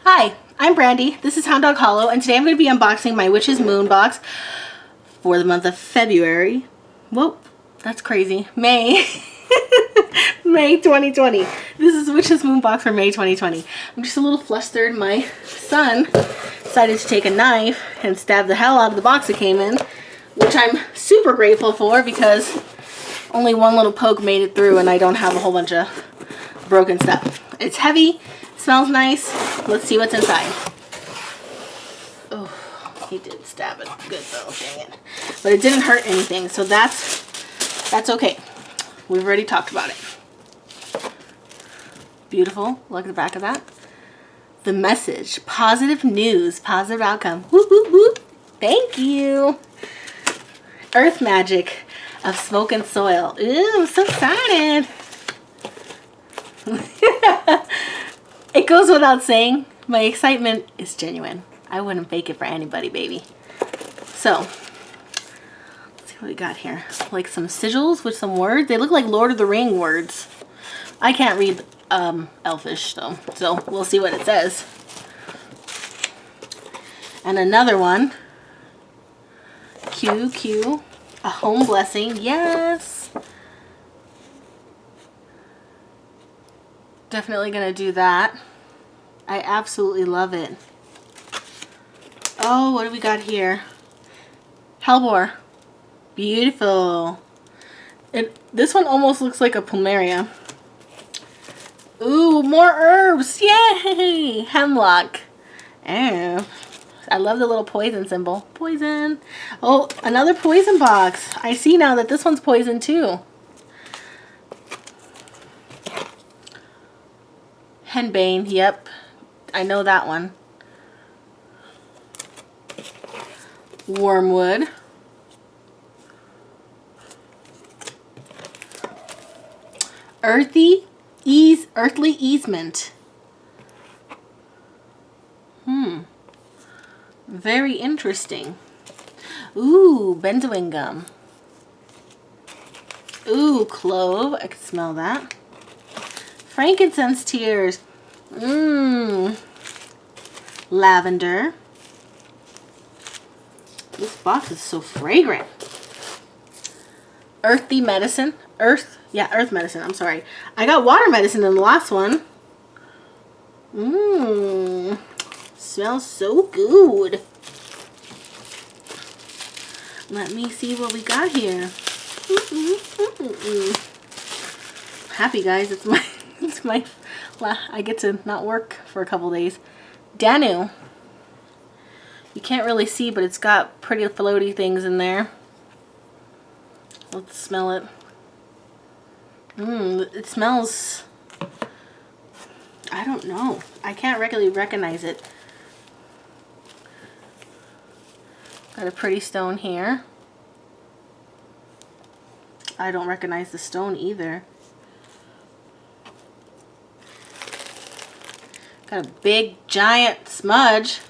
Hi, I'm Brandy. This is Hound Dog Hollow, and today I'm going to be unboxing my Witch's Moon box for the month of February. Whoa, that's crazy. May. May 2020. This is Witch's Moon box for May 2020. I'm just a little flustered. My son decided to take a knife and stab the hell out of the box it came in, which I'm super grateful for because only one little poke made it through and I don't have a whole bunch of broken stuff. It's heavy. Smells nice. Let's see what's inside. Oh, he did stab it good though, dang it. But it didn't hurt anything, so that's okay. We've already talked about it. Beautiful. Look at the back of that. The message. Positive news. Positive outcome. Whoop, whoop, whoop. Thank you. Earth magic of smoke and soil. Ooh, I'm so excited. It goes without saying, my excitement is genuine. I wouldn't fake it for anybody, baby. So, let's see what we got here. Like some sigils with some words. They look like Lord of the Rings words. I can't read Elfish though, so we'll see what it says. And another one. QQ. A home blessing. Yes! Definitely gonna do that. I absolutely love it. Oh, what do we got here? Hellebore. Beautiful. This one almost looks like a plumeria. Ooh, more herbs. Yay! Hemlock. Oh, I love the little poison symbol. Poison. Oh, another poison box. I see now that this one's poison too. Henbane, yep. I know that one. Wormwood. Earthly easement. Very interesting. Ooh, benzoin gum. Ooh, clove. I can smell that. Frankincense tears. Lavender. This box is so fragrant. Earthy medicine. Earth medicine. I'm sorry. I got water medicine in the last one. Smells so good. Let me see what we got here. Happy guys, it's my I get to not work for a couple days. Danu. You can't really see, but it's got pretty floaty things in there. Let's smell it. It smells, I don't know. I can't really recognize it. Got a pretty stone here. I don't recognize the stone either. Got a big giant smudge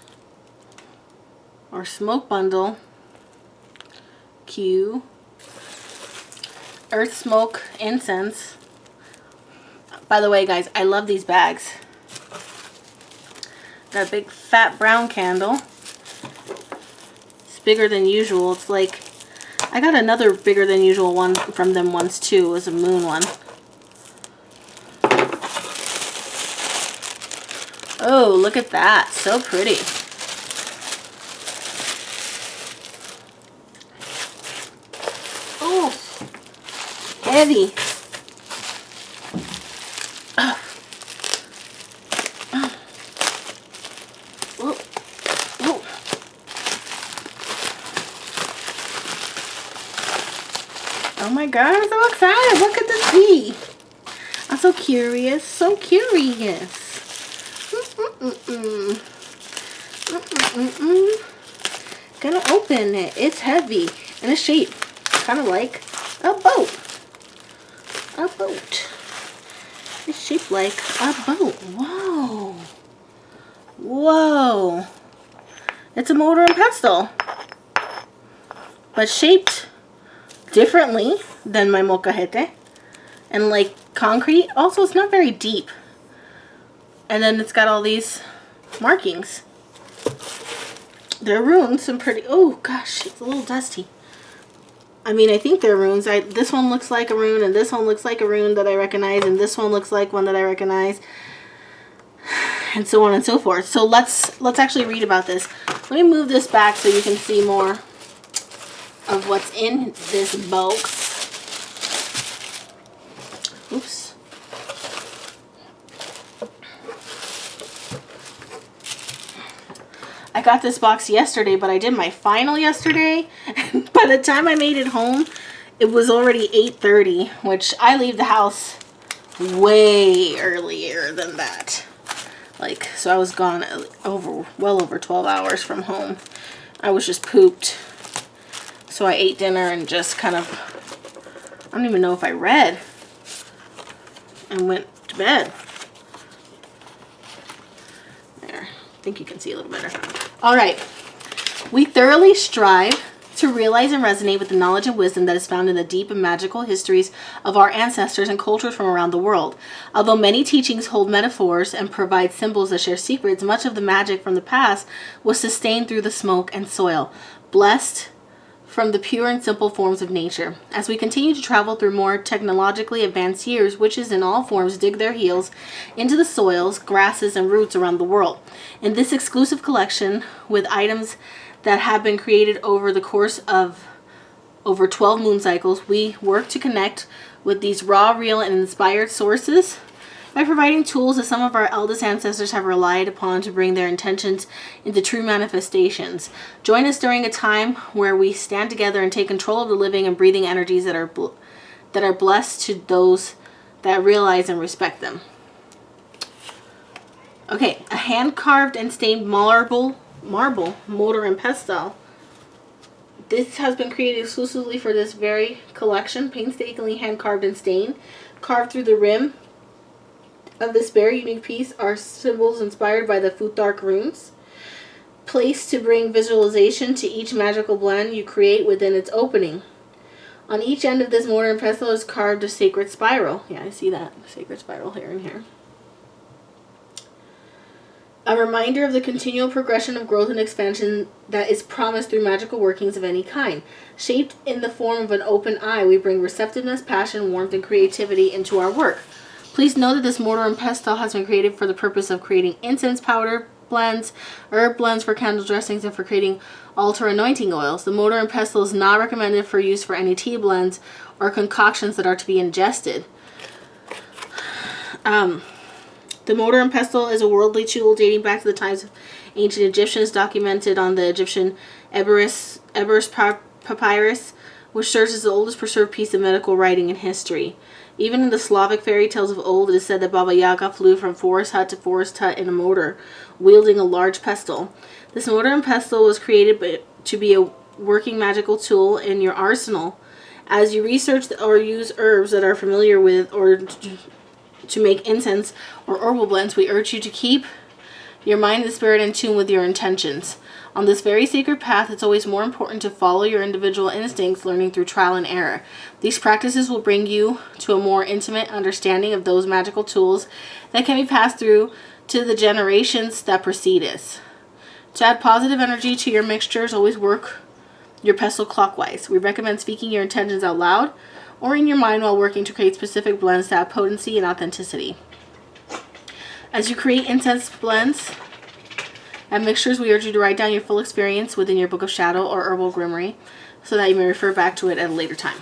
or smoke bundle. Q. Earth smoke incense. By the way, guys, I love these bags. Got a big fat brown candle. It's bigger than usual. It's like, I got another bigger than usual one from them once too. It was a moon one. Oh, look at that. So pretty. Oh, heavy. Oh my god, I'm so excited. What could this be? I'm so curious. So curious. Gonna open it. It's heavy and a shape kind of like a boat. A boat. It's shaped like a boat. Whoa. Whoa. It's a mortar and pestle, but shaped differently than my molcajete and like concrete. Also, it's not very deep. And then it's got all these markings. They're runes, some pretty, oh gosh, it's a little dusty. I mean, I think they're runes. This one looks like a rune, and this one looks like a rune that I recognize, and this one looks like one that I recognize, and so on and so forth. So let's actually read about this. Let me move this back so you can see more of what's in this box. Oops. I got this box yesterday, but I did my final yesterday. By the time I made it home, it was already 8:30, which I leave the house way earlier than that. Like, so I was gone well over 12 hours from home. I was just pooped. So I ate dinner and just kind of, I don't even know if I read, and went to bed. There, I think you can see a little better. All right, we thoroughly strive to realize and resonate with the knowledge and wisdom that is found in the deep and magical histories of our ancestors and cultures from around the world. Although many teachings hold metaphors and provide symbols that share secrets, much of the magic from the past was sustained through the smoke and soil, blessed from the pure and simple forms of nature. As we continue to travel through more technologically advanced years, witches in all forms dig their heels into the soils, grasses, and roots around the world. In this exclusive collection, with items that have been created over the course of over 12 moon cycles, we work to connect with these raw, real, and inspired sources by providing tools that some of our eldest ancestors have relied upon to bring their intentions into true manifestations. Join us during a time where we stand together and take control of the living and breathing energies that are blessed to those that realize and respect them. Okay, a hand-carved and stained marble, mortar, and pestle. This has been created exclusively for this very collection, painstakingly hand-carved and stained. Carved through the rim of this very unique piece are symbols inspired by the Futhark runes, placed to bring visualization to each magical blend you create within its opening. On each end of this mortar and pestle is carved a sacred spiral. Yeah, I see that sacred spiral here and here. A reminder of the continual progression of growth and expansion that is promised through magical workings of any kind. Shaped in the form of an open eye, we bring receptiveness, passion, warmth, and creativity into our work. Please know that this mortar and pestle has been created for the purpose of creating incense powder blends, herb blends for candle dressings, and for creating altar anointing oils. The mortar and pestle is not recommended for use for any tea blends or concoctions that are to be ingested. The mortar and pestle is a worldly tool dating back to the times of ancient Egyptians, documented on the Egyptian Ebers papyrus, which serves as the oldest preserved piece of medical writing in history. Even in the Slavic fairy tales of old, it is said that Baba Yaga flew from forest hut to forest hut in a mortar, wielding a large pestle. This mortar and pestle was created to be a working magical tool in your arsenal. As you research or use herbs that are familiar with, or to make incense or herbal blends, we urge you to keep your mind and spirit in tune with your intentions. On this very sacred path, it's always more important to follow your individual instincts, learning through trial and error. These practices will bring you to a more intimate understanding of those magical tools that can be passed through to the generations that precede us. To add positive energy to your mixtures, always work your pestle clockwise. We recommend speaking your intentions out loud or in your mind while working to create specific blends that have potency and authenticity. As you create incense blends and mixtures, we urge you to write down your full experience within your Book of Shadow or Herbal Grimoire so that you may refer back to it at a later time.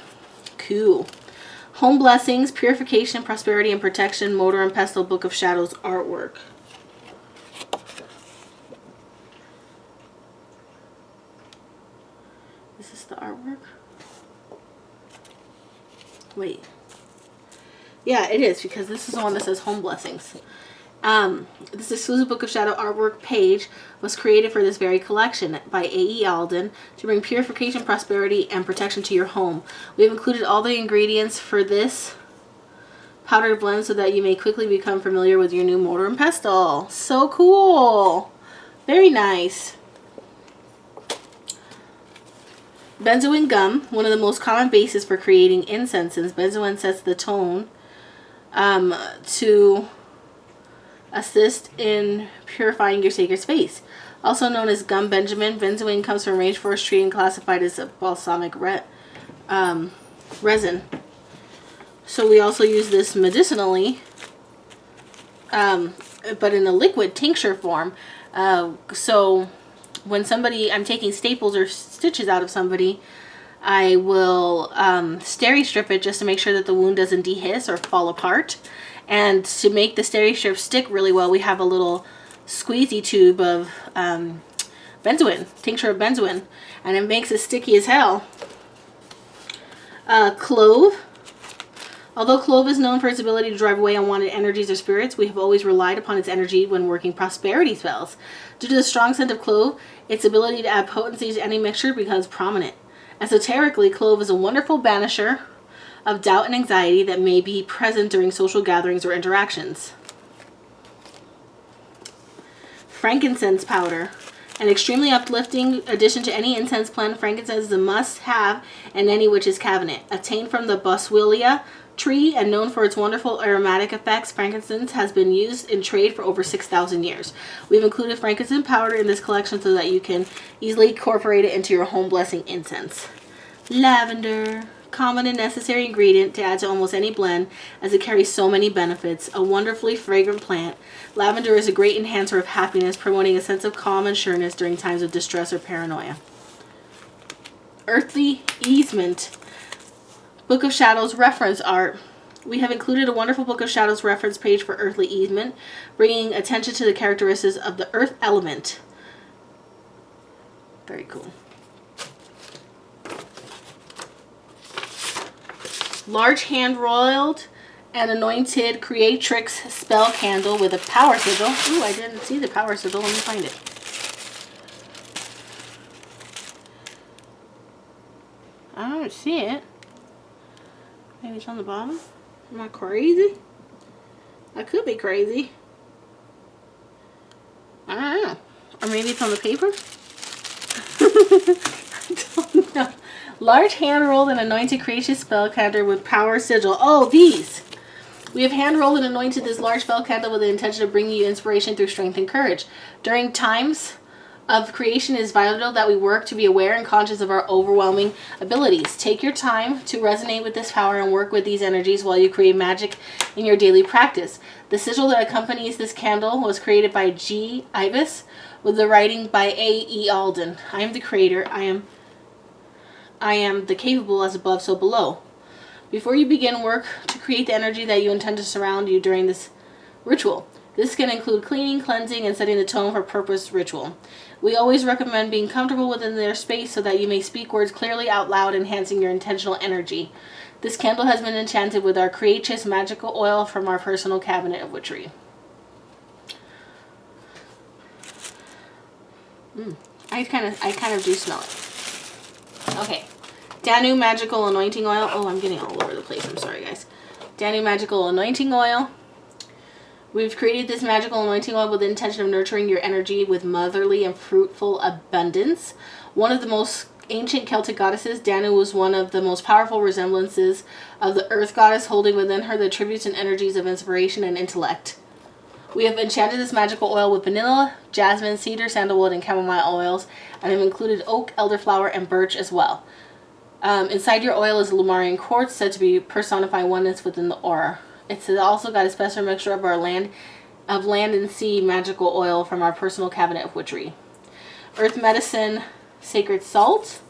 Cool. Home Blessings, Purification, Prosperity, and Protection, Mortar and Pestle Book of Shadows artwork. Is this the artwork? Wait. Yeah, it is, because this is the one that says Home Blessings. This exclusive Book of Shadow artwork page was created for this very collection by A.E. Alden to bring purification, prosperity, and protection to your home. We have included all the ingredients for this powdered blend so that you may quickly become familiar with your new mortar and pestle. So cool! Very nice. Benzoin gum, one of the most common bases for creating incenses. Benzoin sets the tone to assist in purifying your sacred space. Also known as gum benjamin, benzoin comes from a rainforest tree and classified as a balsamic resin. So we also use this medicinally, but in a liquid tincture form. So when I'm taking staples or stitches out of somebody, I will steri-strip it just to make sure that the wound doesn't dehiss or fall apart. And to make the steri-strip stick really well, we have a little squeezy tube of benzoin, tincture of benzoin, and it makes it sticky as hell. Clove. Although clove is known for its ability to drive away unwanted energies or spirits, we have always relied upon its energy when working prosperity spells. Due to the strong scent of clove, its ability to add potency to any mixture becomes prominent. Esoterically, clove is a wonderful banisher of doubt and anxiety that may be present during social gatherings or interactions. Frankincense powder. An extremely uplifting addition to any incense plant, frankincense is a must-have in any witch's cabinet. Obtained from the boswellia tree and known for its wonderful aromatic effects, frankincense has been used in trade for over 6,000 years. We've included frankincense powder in this collection so that you can easily incorporate it into your home blessing incense. Lavender. Common and necessary ingredient to add to almost any blend, as it carries so many benefits. A wonderfully fragrant plant, lavender is a great enhancer of happiness, promoting a sense of calm and sureness during times of distress or paranoia. Earthly easement. Book of Shadows reference art. We have included a wonderful Book of Shadows reference page for earthly easement, bringing attention to the characteristics of the earth element. Very cool. Large hand-roiled and anointed creatrix spell candle with a power sigil. Ooh, I didn't see the power sigil. Let me find it. I don't see it. Maybe it's on the bottom. Am I crazy? I could be crazy. I don't know. Or maybe it's on the paper? I don't know. Large hand-rolled and anointed creation spell candle with power sigil. Oh, these! We have hand-rolled and anointed this large spell candle with the intention of bringing you inspiration through strength and courage. During times of creation, it is vital that we work to be aware and conscious of our overwhelming abilities. Take your time to resonate with this power and work with these energies while you create magic in your daily practice. The sigil that accompanies this candle was created by G. Ibis with the writing by A. E. Alden. I am the creator. I am the capable, as above, so below. Before you begin work to create the energy that you intend to surround you during this ritual. This can include cleaning, cleansing, and setting the tone for purpose ritual. We always recommend being comfortable within their space so that you may speak words clearly out loud, enhancing your intentional energy. This candle has been enchanted with our Creatrix magical oil from our personal cabinet of witchery. I kind of do smell it. Okay, Danu Magical Anointing Oil. Oh, I'm getting all over the place. I'm sorry, guys. Danu Magical Anointing Oil. We've created this magical anointing oil with the intention of nurturing your energy with motherly and fruitful abundance. One of the most ancient Celtic goddesses, Danu was one of the most powerful resemblances of the earth goddess, holding within her the attributes and energies of inspiration and intellect. We have enchanted this magical oil with vanilla, jasmine, cedar, sandalwood, and chamomile oils, and have included oak, elderflower, and birch as well. Inside your oil is Lumarian quartz, said to be personify oneness within the aura. It's also got a special mixture of our land and sea magical oil from our personal cabinet of witchery. Earth Medicine Sacred Salt,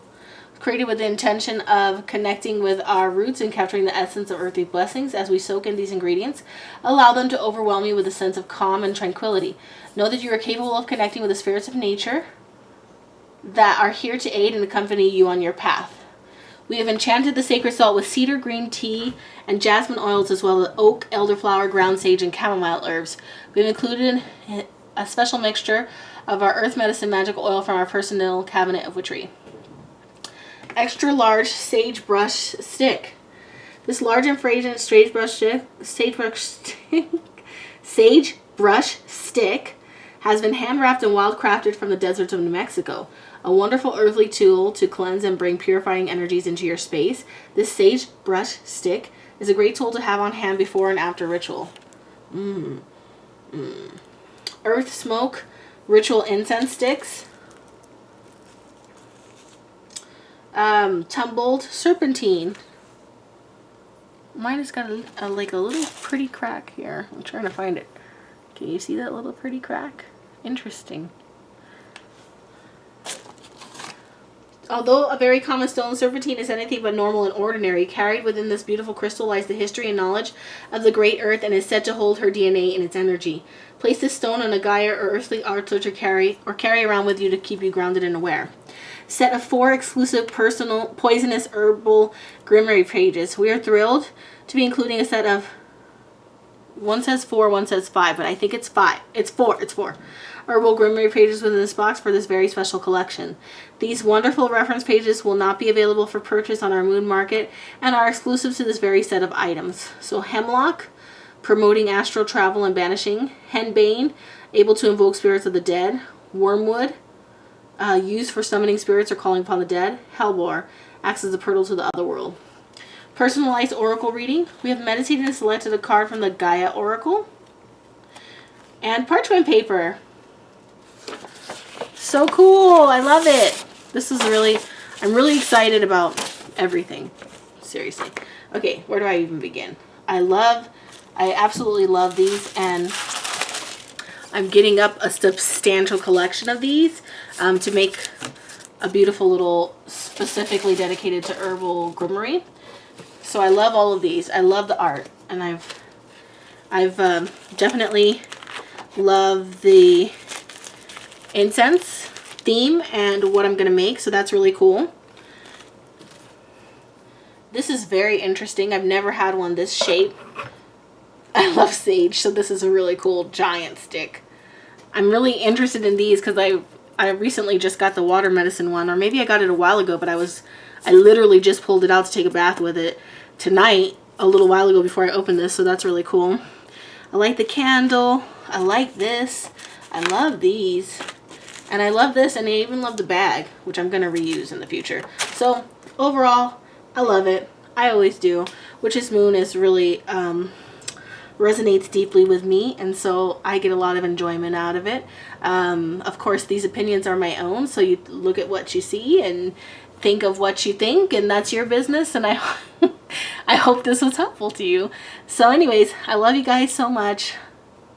created with the intention of connecting with our roots and capturing the essence of earthly blessings. As we soak in these ingredients, allow them to overwhelm you with a sense of calm and tranquility. Know that you are capable of connecting with the spirits of nature that are here to aid and accompany you on your path. We have enchanted the sacred salt with cedar green tea and jasmine oils, as well as oak, elderflower, ground sage, and chamomile herbs. We've included a special mixture of our earth medicine magical oil from our personal cabinet of witchery. Extra large sagebrush stick. This large and fragrant sagebrush stick has been hand-wrapped and wild-crafted from the deserts of New Mexico. A wonderful earthly tool to cleanse and bring purifying energies into your space. This sagebrush stick is a great tool to have on hand before and after ritual. Earth Smoke Ritual Incense Sticks. Tumbled Serpentine. Mine has got like a little pretty crack here. I'm trying to find it. Can you see that little pretty crack? Interesting. Although a very common stone, serpentine is anything but normal and ordinary. Carried within this beautiful crystal lies the history and knowledge of the great earth and is said to hold her DNA in its energy. Place this stone on a Gaia or earthly altar to carry around with you to keep you grounded and aware. Set of 4 exclusive personal poisonous herbal grimoire pages. We are thrilled to be including a set of, one says 4, one says 5, but I think it's 5. It's 4. It's 4. Herbal grimoire pages within this box for this very special collection. These wonderful reference pages will not be available for purchase on our moon market and are exclusive to this very set of items. So hemlock, promoting astral travel and banishing. Henbane, able to invoke spirits of the dead. Wormwood, used for summoning spirits or calling upon the dead. Hellbore, acts as a portal to the other world. Personalized oracle reading. We have meditated and selected a card from the Gaia Oracle. And parchment paper. So cool. I love it. This is really, I'm really excited about everything. Seriously. Okay, where do I even begin? I absolutely love these, and I'm getting up a substantial collection of these to make a beautiful little specifically dedicated to herbal grimoire. So I love all of these. I love the art, and I've definitely loved the incense theme and what I'm gonna make, so that's really cool. This is very interesting. I've never had one this shape. I love sage, so this is a really cool giant stick. I'm really interested in these because I recently just got the water medicine one, or maybe I got it a while ago, but I literally just pulled it out to take a bath with it tonight a little while ago before I opened this, so that's really cool. I like the candle. I like this. I love these. And I love this, and I even love the bag, which I'm going to reuse in the future. So overall, I love it. I always do. Witch's Moon is really resonates deeply with me, and so I get a lot of enjoyment out of it. Of course, these opinions are my own, so you look at what you see and think of what you think, and that's your business, and I hope this was helpful to you. So anyways, I love you guys so much,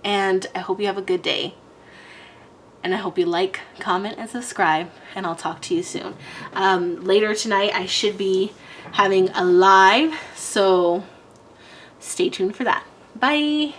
and I hope you have a good day. And I hope you like, comment, and subscribe, and I'll talk to you soon. Later tonight, I should be having a live, so stay tuned for that. Bye!